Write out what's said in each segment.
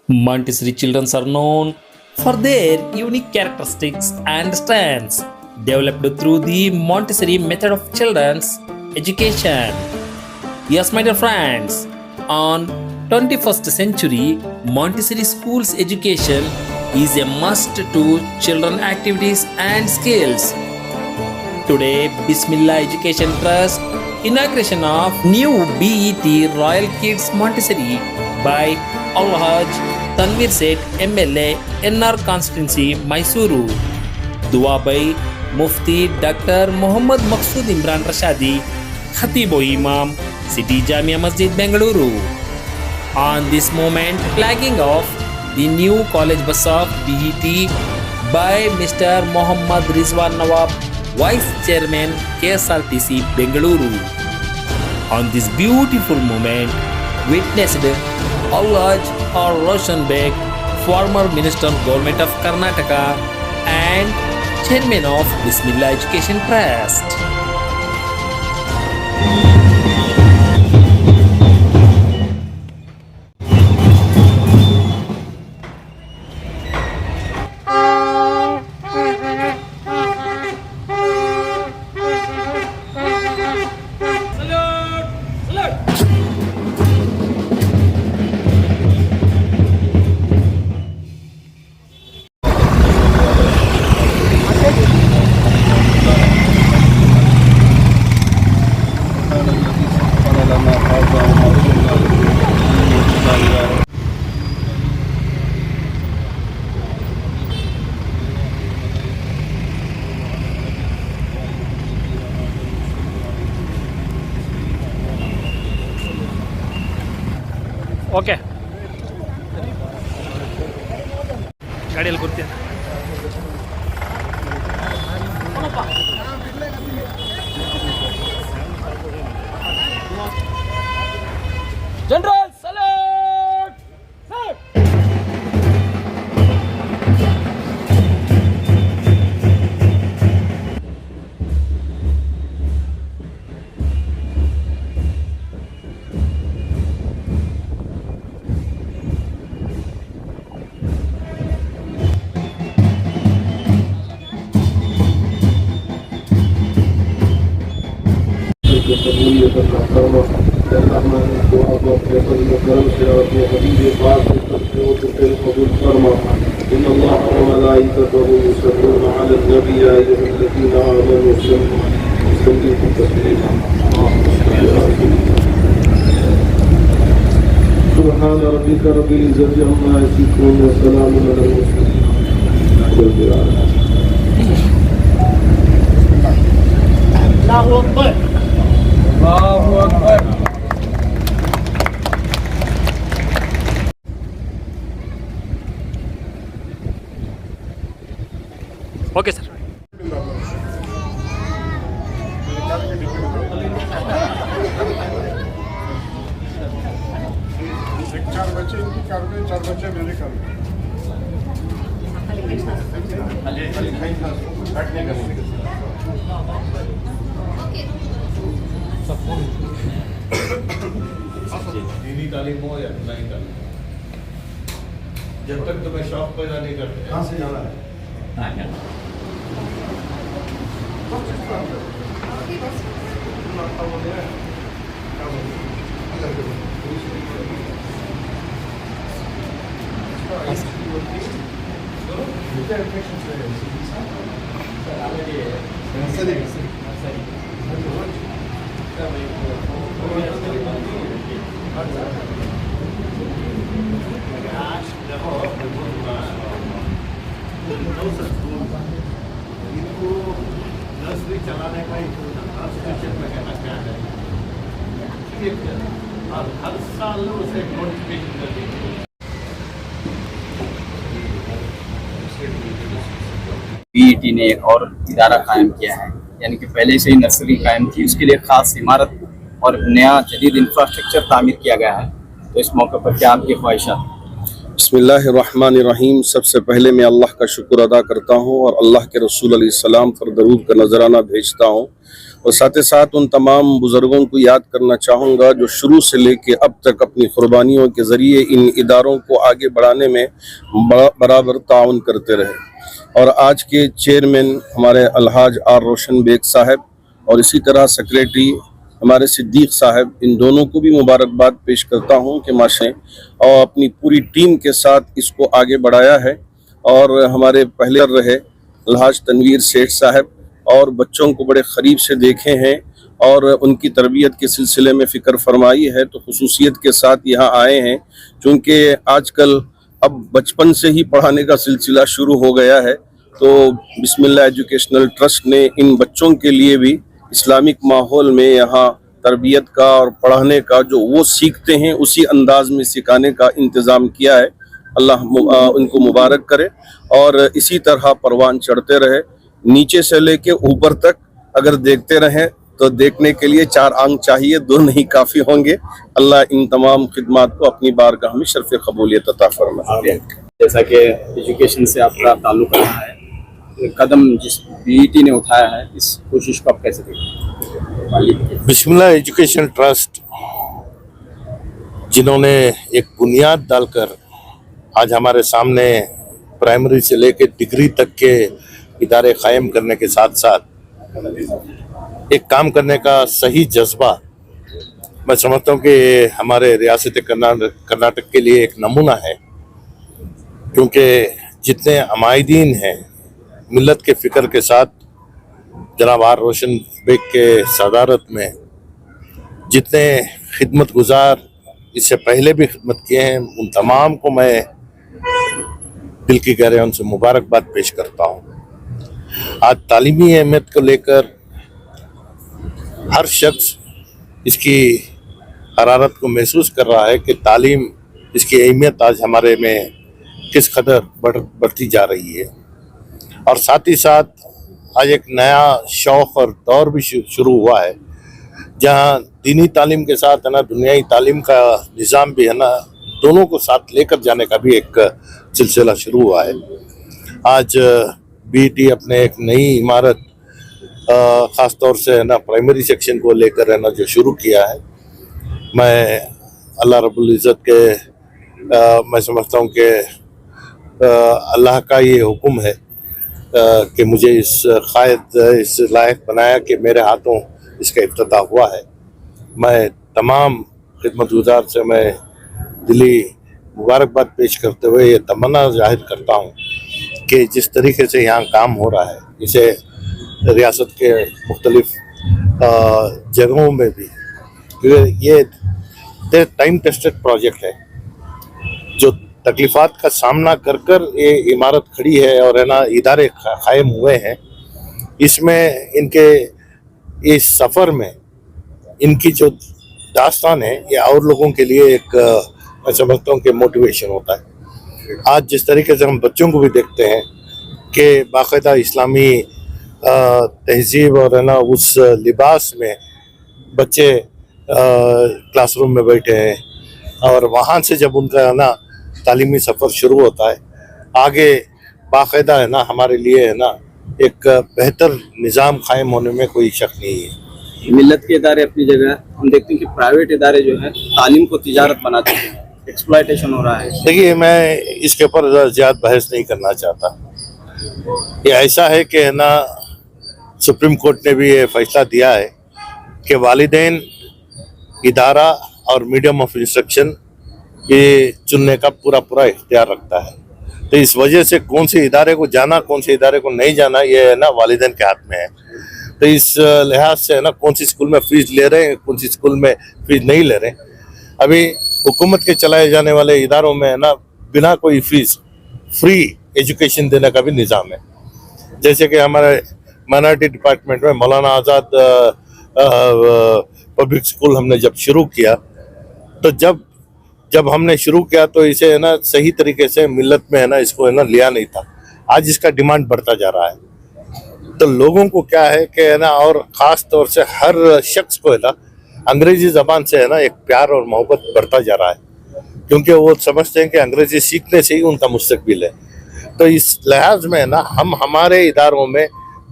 Montessori children are known for their unique characteristics and strengths developed through the Montessori method of children's education. Yes, my dear friends, on 21st century, Montessori school's education is a must to children activities and skills. Today, Bismillah Education Trust inauguration of new BET Royal Kids Montessori by Alhaj Tanvir Seth MLA NR Constituency Mysuru. Dua by Mufti Dr. Muhammad Maqsood Imran Rashadi Khatib Imam City Jamia Masjid Bengaluru. On this moment, flagging off the new college bus of BET by Mr. Muhammad Rizwan Nawab, Vice Chairman KSRTC Bengaluru. On this beautiful moment, witnessed Alhaj R. Roshan Beg, former Minister Government of Karnataka and Chairman of Bismillah Education Trust. Okay ಗಾಡಿಯಲ್ಲಿ ಕೂರ್ತೀನಿ. General salute. قبولیت محترمہ اللہ دعا کو اپنے فضل و کرم سے اور اپنے حبیب پاک کے صدقے و دل قبول فرما. ان اللہ و ملائکتہ یصلون علی النبی یا ایھا الذین آمنوا صلوا علیہ وسلموا تسلیما. سبحان ربک رب العزة عما یصفون وسلام علی المرسلین والحمد للہ رب العالمین. اللہ اکبر. اللہ اکبر. Okay sir. چار بچے ان کی کر میں، چار بچے میرے کر میں. دینی تعلیم ہو یا نہیں تعلیم، جب تک تمہیں شوق پیدا نہیں کرتے. کہاں سے جانا ہے؟ نرسری چلانے کا انسٹیٹیوشن میں کہنا کیا ہے، اور ہر سال اسے نوٹیفکیشن کر دیجیے. BET نے ایک اور ادارہ قائم کیا ہے، یعنی کہ پہلے سے ہی نرسری قائم تھی، اس کے لیے خاص عمارت اور نیا جدید انفراسٹرکچر تعمیر کیا گیا ہے. تو اس موقع پر کیا آپ کی خواہشات؟ بسم اللہ الرحمن الرحیم. سب سے پہلے میں اللہ کا شکر ادا کرتا ہوں اور اللہ کے رسول علیہ السلام پر درود کا نذرانہ بھیجتا ہوں. اور ساتھ ساتھ ان تمام بزرگوں کو یاد کرنا چاہوں گا جو شروع سے لے کے اب تک اپنی قربانیوں کے ذریعے ان اداروں کو آگے بڑھانے میں برابر تعاون کرتے رہے، اور آج کے چیئرمین ہمارے الحاج آر روشن بیگ صاحب اور اسی طرح سیکریٹری ہمارے صدیق صاحب، ان دونوں کو بھی مبارکباد پیش کرتا ہوں کہ ماشاء اور اپنی پوری ٹیم کے ساتھ اس کو آگے بڑھایا ہے، اور ہمارے پہلے رہے الحاج تنویر سیٹھ صاحب اور بچوں کو بڑے قریب سے دیکھے ہیں اور ان کی تربیت کے سلسلے میں فکر فرمائی ہے، تو خصوصیت کے ساتھ یہاں آئے ہیں چونکہ آج کل اب بچپن سے ہی پڑھانے کا سلسلہ شروع ہو گیا ہے، تو بسم اللہ ایجوکیشنل ٹرسٹ نے ان بچوں کے لیے بھی اسلامک ماحول میں یہاں تربیت کا اور پڑھانے کا جو وہ سیکھتے ہیں اسی انداز میں سکھانے کا انتظام کیا ہے۔ اللہ ان کو مبارک کرے اور اسی طرح پروان چڑھتے رہے، نیچے سے لے کے اوپر تک اگر دیکھتے رہیں تو دیکھنے کے لیے 4 آنکھ چاہیے، 2 نہیں کافی ہوں گے۔ اللہ ان تمام خدمات کو اپنی بارگاہ میں شرف قبولیت عطا فرمائے۔ جیسا کہ ایجوکیشن سے آپ کا تعلق رہا ہے، قدم جس BET نے اٹھایا ہے اس کوشش کو آپ کیسے دیکھیں؟ بسم اللہ ایجوکیشن ٹرسٹ جنہوں نے ایک بنیاد ڈال کر آج ہمارے سامنے پرائمری سے لے کے ڈگری تک کے ادارے قائم کرنے کے ساتھ ساتھ ایک کام کرنے کا صحیح جذبہ، میں سمجھتا ہوں کہ ہمارے ریاست کرناٹک کے لیے ایک نمونہ ہے، کیونکہ جتنے عمائدین ہیں ملت کے فکر کے ساتھ جناب آر روشن بیگ کے صدارت میں جتنے خدمت گزار اس سے پہلے بھی خدمت کیے ہیں، ان تمام کو میں دل کی گہرائیوں سے مبارکباد پیش کرتا ہوں۔ آج تعلیمی اہمیت کو لے کر ہر شخص اس کی حرارت کو محسوس کر رہا ہے کہ تعلیم، اس کی اہمیت آج ہمارے میں کس قدر بڑھتی جا رہی ہے، اور ساتھ ہی ساتھ آج ایک نیا شوق اور دور بھی شروع ہوا ہے جہاں دینی تعلیم کے ساتھ ہے نا دنیائی تعلیم کا نظام بھی ہے نا دونوں کو ساتھ لے کر جانے کا بھی ایک سلسلہ شروع ہوا ہے۔ آج BET اپنے ایک نئی عمارت خاص طور سے ہے نا پرائمری سیکشن کو لے کر ہے نا جو شروع کیا ہے، میں اللہ رب العزت کے میں سمجھتا ہوں کہ اللہ کا یہ حکم ہے کہ مجھے اس لائق بنایا کہ میرے ہاتھوں اس کا افتتاح ہوا ہے۔ میں تمام خدمت گزار سے میں دلی مبارکباد پیش کرتے ہوئے یہ تمنا ظاہر کرتا ہوں کہ جس طریقے سے یہاں کام ہو رہا ہے اسے ریاست کے مختلف جگہوں میں بھی، کیونکہ یہ ٹائم ٹیسٹڈ پروجیکٹ ہے، جو تکلیفات کا سامنا کر کر یہ عمارت کھڑی ہے اور ہے نا ادارے قائم ہوئے ہیں، اس میں ان کے اس سفر میں ان کی جو داستان ہے یہ اور لوگوں کے لیے ایک میں سمجھتا ہوں کہ موٹیویشن ہوتا ہے۔ آج جس طریقے سے ہم بچوں کو بھی دیکھتے ہیں کہ باقاعدہ اسلامی تہذیب اور ہے نا اس لباس میں بچے کلاس روم میں بیٹھے ہیں، اور وہاں سے جب ان کا ہے نا تعلیمی سفر شروع ہوتا ہے آگے باقاعدہ ہے نا ہمارے لیے ہے نا ایک بہتر نظام قائم ہونے میں کوئی شک نہیں ہے۔ ملت کے ادارے اپنی جگہ، ہم دیکھتے ہیں کہ پرائیویٹ ادارے جو ہیں تعلیم کو تجارت بناتے ہیں، ایکسپلائٹیشن ہو رہا ہے۔ دیکھیے میں اس کے اوپر زیادہ بحث نہیں کرنا چاہتا، یہ ایسا ہے کہ ہے نا سپریم کورٹ نے بھی یہ فیصلہ دیا ہے کہ والدین ادارہ اور میڈیم آف انسٹرکشن یہ چننے کا پورا اختیار رکھتا ہے، تو اس وجہ سے کون سے ادارے کو جانا کون سے ادارے کو نہیں جانا یہ ہے نا والدین کے ہاتھ میں ہے، تو اس لحاظ سے ہے نا کون سی اسکول میں فیس لے رہے ہیں کون سی اسکول میں فیس نہیں لے رہے ہیں۔ ابھی حکومت کے چلائے جانے والے اداروں میں ہے نا بنا کوئی فیس فری ایجوکیشن دینے کا بھی نظام ہے، جیسے کہ ہمارے مائنارٹی ڈپارٹمنٹ میں مولانا آزاد پبلک اسکول ہم نے جب شروع کیا تو جب ہم نے شروع کیا تو اسے ہے نا صحیح طریقے سے ملت میں ہے نا اس کو ہے نا لیا نہیں تھا، آج اس کا ڈیمانڈ بڑھتا جا رہا ہے، تو لوگوں کو کیا ہے کہ ہے نا اور خاص طور سے ہر شخص کو ہے نا انگریزی زبان سے ہے نا ایک پیار اور محبت بڑھتا جا رہا ہے، کیونکہ وہ سمجھتے ہیں کہ انگریزی سیکھنے سے ہی ان کا مستقبل ہے، تو اس لحاظ میں ہے نا ہم ہمارے اداروں میں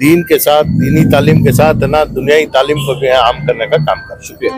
دین کے ساتھ، دینی تعلیم کے ساتھ ہے نا دنیائی تعلیم کو بھی عام کرنے کا کام کر. شکریہ.